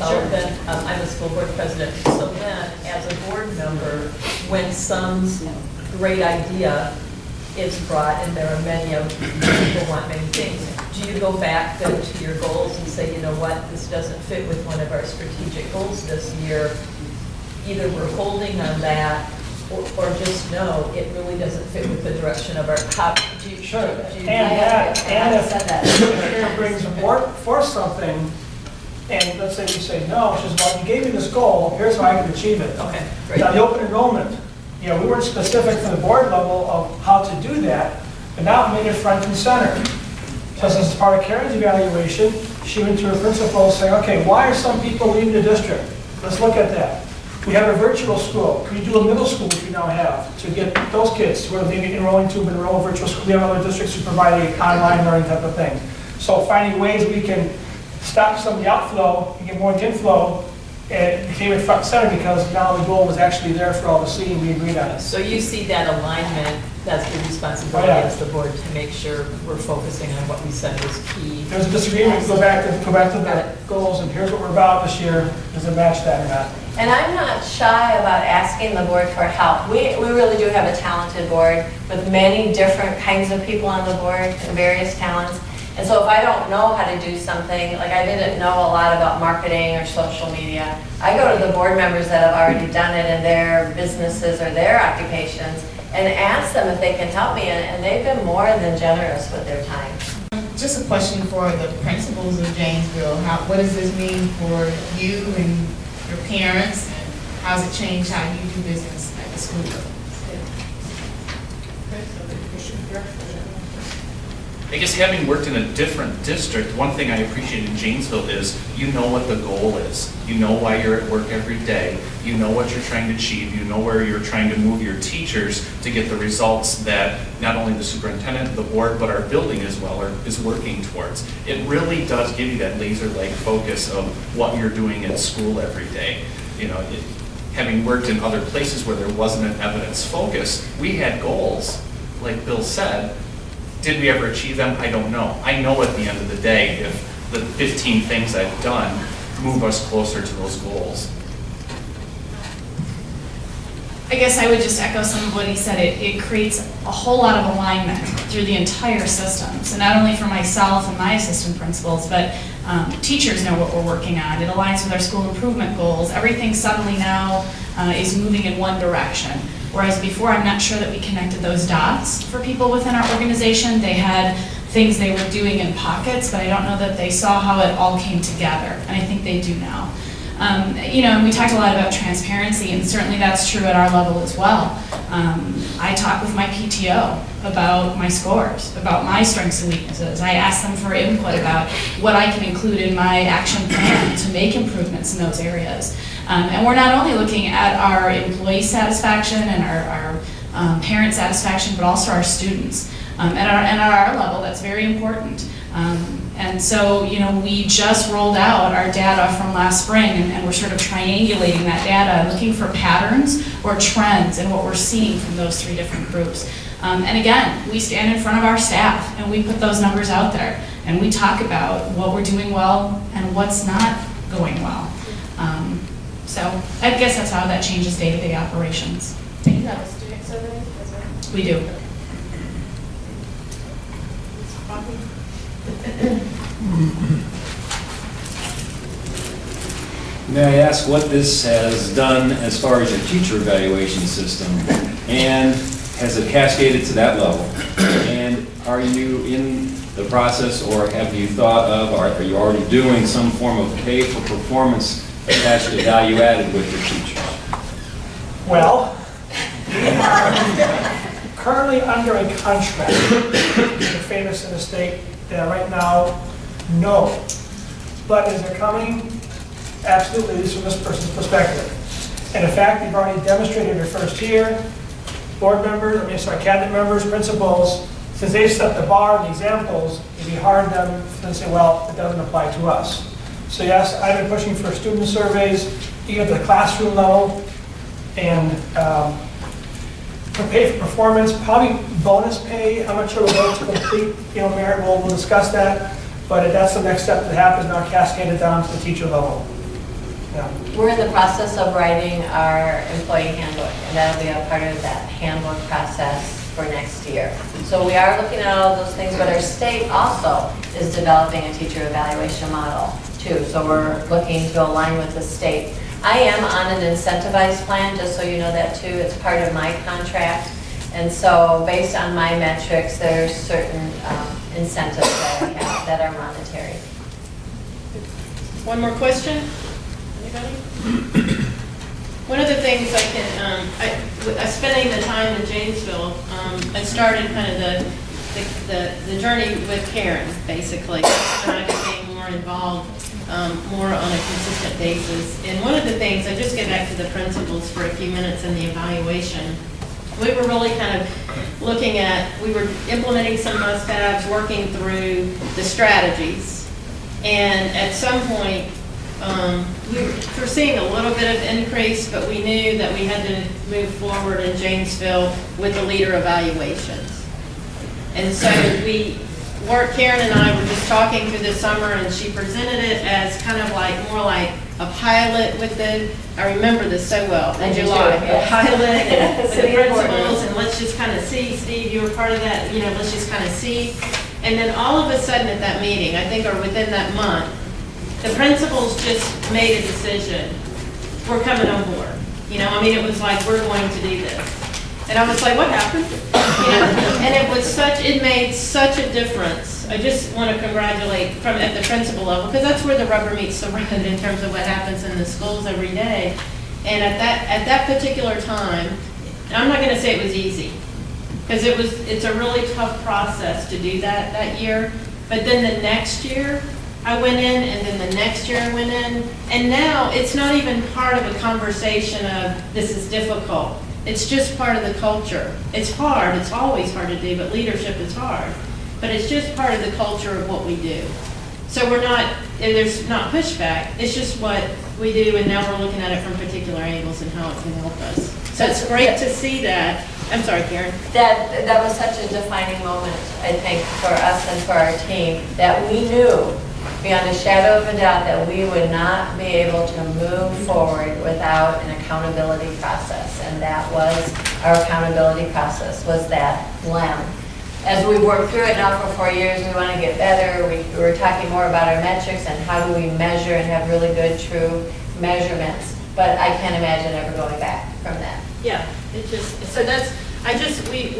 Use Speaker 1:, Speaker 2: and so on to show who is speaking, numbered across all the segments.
Speaker 1: Sure. Then I'm a school board president. So then, as a board member, when some great idea is brought, and there are many of people want many things, do you go back then to your goals and say, you know what, this doesn't fit with one of our strategic goals this year? Either we're holding on that, or just no, it really doesn't fit with the direction of our top.
Speaker 2: Sure. And if the chair brings forth something, and let's say we say no, she says, well, you gave me this goal, here's how I can achieve it.
Speaker 1: Okay, great.
Speaker 2: Now, the open enrollment, we weren't specific from the board level of how to do that, but now it made it front and center. So as part of Karen's evaluation, she went to her principal saying, okay, why are some people leaving the district? Let's look at that. We have a virtual school. Can you do a middle school, which we now have, to get those kids who are maybe enrolling to enroll in virtual school? We have other districts who provide an online learning type of thing. So finding ways we can stop some of the outflow and get more inflow, and it became at front and center because now the goal was actually there for all to see and we agreed on it.
Speaker 1: So you see that alignment, that's the responsibility as the board to make sure we're focusing on what we said was key.
Speaker 2: There's a disagreement, go back to the goals and here's what we're about this year. Does it match that or not?
Speaker 3: And I'm not shy about asking the board for help. We really do have a talented board with many different kinds of people on the board and various talents. And so if I don't know how to do something, like I didn't know a lot about marketing or social media, I go to the board members that have already done it in their businesses or their occupations and ask them if they can help me, and they've been more than generous with their time.
Speaker 4: Just a question for the principals of Janesville. What does this mean for you and your parents, and how does it change how you do business at the school?
Speaker 5: I guess having worked in a different district, one thing I appreciate in Janesville is you know what the goal is. You know why you're at work every day. You know what you're trying to achieve. You know where you're trying to move your teachers to get the results that not only the superintendent, the board, but our building as well is working towards. It really does give you that laser-like focus of what you're doing at school every day. Having worked in other places where there wasn't an evidence focus, we had goals, like Bill said. Did we ever achieve them? I don't know. I know at the end of the day if the 15 things I've done move us closer to those goals.
Speaker 6: I guess I would just echo some of what he said. It creates a whole lot of alignment through the entire system. So not only for myself and my assistant principals, but teachers know what we're working on. It aligns with our school improvement goals. Everything suddenly now is moving in one direction. Whereas before, I'm not sure that we connected those dots for people within our organization. They had things they were doing in pockets, but I don't know that they saw how it all came together, and I think they do now. And we talked a lot about transparency, and certainly that's true at our level as well. I talk with my PTO about my scores, about my strengths and weaknesses. I ask them for input about what I can include in my action plan to make improvements in those areas. And we're not only looking at our employee satisfaction and our parent satisfaction, but also our students. And at our level, that's very important. And so, we just rolled out our data from last spring, and we're sort of triangulating that data, looking for patterns or trends in what we're seeing from those three different groups. And again, we stand in front of our staff, and we put those numbers out there, and we talk about what we're doing well and what's not going well. So I guess that's how that changes day-to-day operations.
Speaker 4: Do you have a student survey as well?
Speaker 6: We do.
Speaker 7: May I ask what this has done as far as your teacher evaluation system, and has it cascaded to that level? And are you in the process, or have you thought of, or are you already doing some form of pay for performance attached to value added with your teachers?
Speaker 2: Well, we are currently under a contract with the famous in the state that right now, no. But is it coming? Absolutely, at least from this person's perspective. And in fact, we've already demonstrated your first year, cabinet members, principals, since they've set the bar and the examples, it'd be hard them to say, well, it doesn't apply to us. So yes, I've been pushing for student surveys, even at the classroom level, and for pay for performance, probably bonus pay. I'm not sure we'll go to complete, merit. We'll discuss that, but that's the next step that happens now, cascaded down to the teacher level. Yeah.
Speaker 3: We're in the process of writing our employee handbook, and that'll be a part of that handbook process for next year. So we are looking at all of those things, but our state also is developing a teacher evaluation model too. So we're looking to align with the state. I am on an incentivized plan, just so you know that too. It's part of my contract. And so based on my metrics, there's certain incentives that I have that are monetary.
Speaker 8: One more question? Anybody? One of the things I can, spending the time in Janesville, I started kind of the journey with Karen, basically. And I became more involved, more on a consistent basis. And one of the things, I just get back to the principles for a few minutes in the evaluation. We were really kind of looking at, we were implementing some must-haves, working through the strategies. And at some point, we were foreseeing a little bit of increase, but we knew that we had to move forward in Janesville with the leader evaluations. And so Karen and I were just talking through the summer, and she presented it as kind of like, more like a pilot with I remember this so well, in July, a pilot with the principals, and let's just kind of see, Steve, you were part of that, let's just kind of see. And then all of a sudden at that meeting, I think, or within that month, the principals just made a decision, we're coming on board. It was like, we're going to do this. And I was like, what happened? And it made such a difference. I just want to congratulate at the principal level, because that's where the rubber meets the road in terms of what happens in the schools every day. And at that particular time, and I'm not going to say it was easy, because it's a really tough process to do that year. But then the next year, I went in, and then the next year I went in, and now it's not even part of a conversation of this is difficult. It's just part of the culture. It's hard, it's always hard to do, but leadership is hard. But it's just part of the culture of what we do. So there's not pushback, it's just what we do, and now we're looking at it from particular angles and how it can help us. So it's great to see that. I'm sorry, Karen.
Speaker 3: That was such a defining moment, I think, for us and for our team, that we knew beyond a shadow of a doubt that we would not be able to move forward without an accountability process. And that was our accountability process, was that LEM. As we work through it now for 4 years, we want to get better. We were talking more about our metrics and how do we measure and have really good, true measurements. But I can't imagine ever going back from that.
Speaker 8: Yeah, we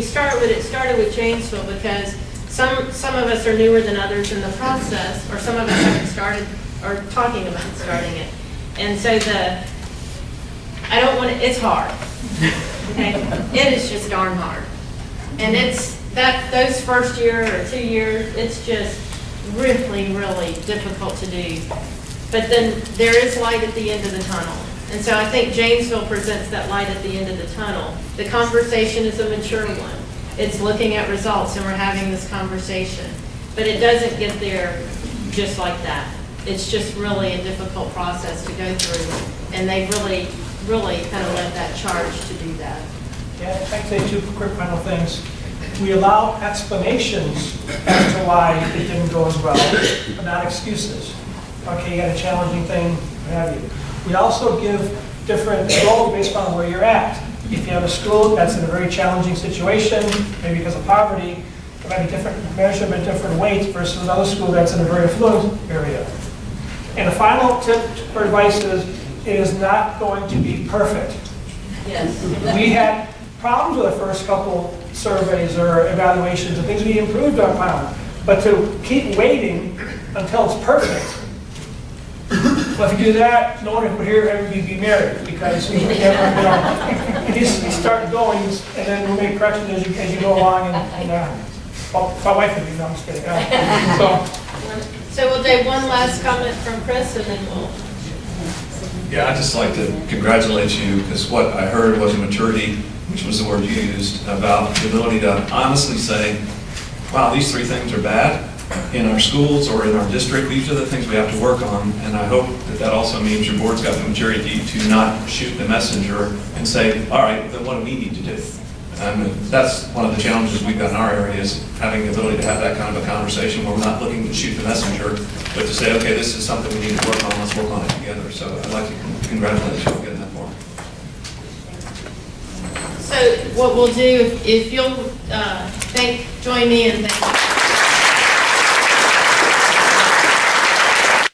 Speaker 8: started with Janesville because some of us are newer than others in the process, or some of us haven't started or talking about starting it. And so it's hard. Okay? It is just darn hard. And those first year or 2 years, it's just really, really difficult to do. But then there is light at the end of the tunnel. And so I think Janesville presents that light at the end of the tunnel. The conversation is a mature one. It's looking at results, and we're having this conversation. But it doesn't get there just like that. It's just really a difficult process to go through. And they really, really kind of led that charge to do that.
Speaker 2: Yeah, I'd say two quick final things. We allow explanations as to why it didn't go as well, but not excuses. Okay, you got a challenging thing, what have you. We also give different goals based on where you're at. If you have a school that's in a very challenging situation, maybe because of poverty, there might be different measurement, different weights versus another school that's in a very affluent area. And the final tip or advice is, it is not going to be perfect.
Speaker 3: Yes.
Speaker 2: We had problems with the first couple surveys or evaluations and things we improved upon, but to keep waiting until it's perfect. Well, if you do that, no one would hear ever be married, because you just start going, and then we'll make corrections as you go along. My wife would be, no, I'm just kidding.
Speaker 8: So we'll take one last comment from Chris, and then we'll.
Speaker 9: Yeah, I'd just like to congratulate you, because what I heard was a maturity, which was the word you used, about the ability to honestly say, wow, these three things are bad in our schools or in our district. These are the things we have to work on, and I hope that also means your board's got the maturity to not shoot the messenger and say, all right, then what do we need to do? That's one of the challenges we've got in our area, is having the ability to have that kind of a conversation where we're not looking to shoot the messenger, but to say, okay, this is something we need to work on, let's work on it together. So I'd like to congratulate you on getting that far.
Speaker 8: So what we'll do, if you'll join me in thanking